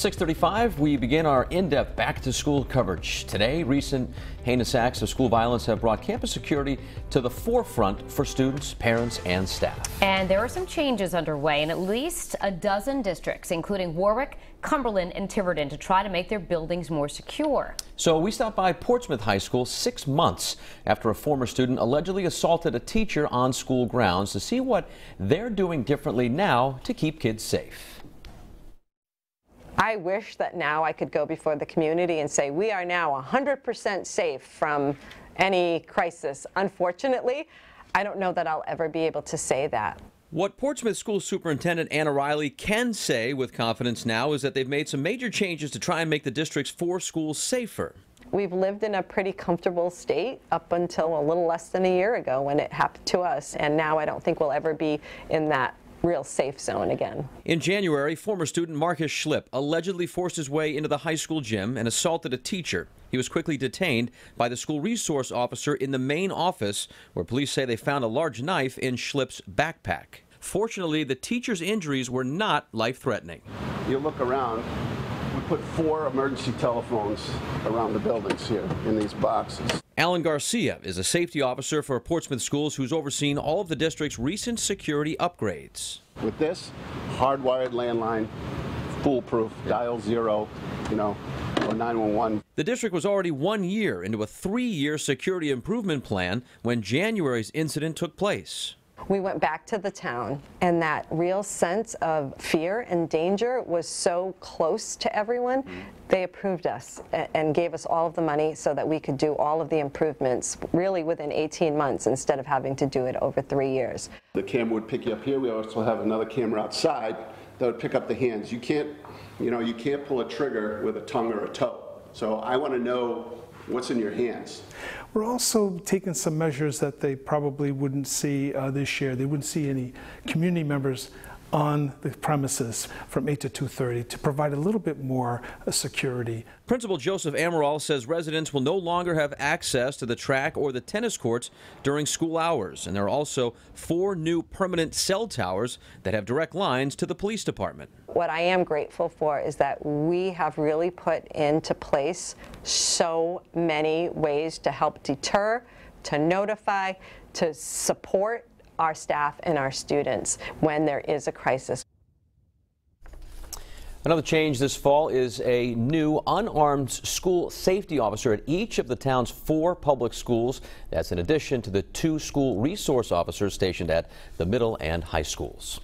6:35, we begin our in-depth back-to-school coverage. Today, recent heinous acts of school violence have brought campus security to the forefront for students, parents, and staff. And there are some changes underway in at least a dozen districts, including Warwick, Cumberland, and Tiverton, to try to make their buildings more secure. So we stopped by Portsmouth High School 6 months after a former student allegedly assaulted a teacher on school grounds to see what they're doing differently now to keep kids safe. I wish that now I could go before the community and say we are now 100% safe from any crisis. Unfortunately, I don't know that I'll ever be able to say that. What Portsmouth School Superintendent Anna Riley can say with confidence now is that they've made some major changes to try and make the district's 4 schools safer. We've lived in a pretty comfortable state up until a little less than a year ago when it happened to us, and now I don't think we'll ever be in that real safe zone again. In January, former student Marcus Schlipp allegedly forced his way into the high school gym and assaulted a teacher. He was quickly detained by the school resource officer in the main office, where police say they found a large knife in Schlipp's backpack. Fortunately, the teacher's injuries were not life-threatening. You look around, we put 4 emergency telephones around the buildings here in these boxes. Alan Garcia is a safety officer for Portsmouth Schools who's overseen all of the district's recent security upgrades. With this, hardwired landline, foolproof, dial 0, or 911. The district was already 1 year into a 3-year security improvement plan when January's incident took place. We went back to the town, and that real sense of fear and danger was so close to everyone. They approved us and gave us all of the money so that we could do all of the improvements really within 18 months instead of having to do it over 3 years. The camera would pick you up here. We also have another camera outside that would pick up the hands. You can't pull a trigger with a tongue or a toe. So I want to know what's in your hands. We're also taking some measures that they probably wouldn't see this year. They wouldn't see any community members on the premises from 8 to 2:30 to provide a little bit more security. Principal Joseph Amaral says residents will no longer have access to the track or the tennis courts during school hours. And there are also 4 new permanent cell towers that have direct lines to the police department. What I am grateful for is that we have really put into place so many ways to help deter, to notify, to support our staff and our students when there is a crisis. Another change this fall is a new unarmed school safety officer at each of the town's 4 public schools. That's in addition to the 2 school resource officers stationed at the middle and high schools.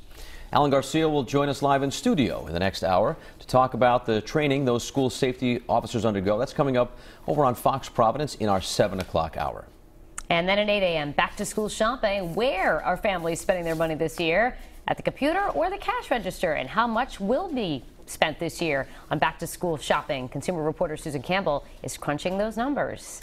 Alan Garcia will join us live in studio in the next hour to talk about the training those school safety officers undergo. That's coming up over on Fox Providence in our 7 o'clock hour. And then at 8 a.m., back to school shopping. Where are families spending their money this year? At the computer or the cash register? And how much will be spent this year on back to school shopping? Consumer reporter Susan Campbell is crunching those numbers.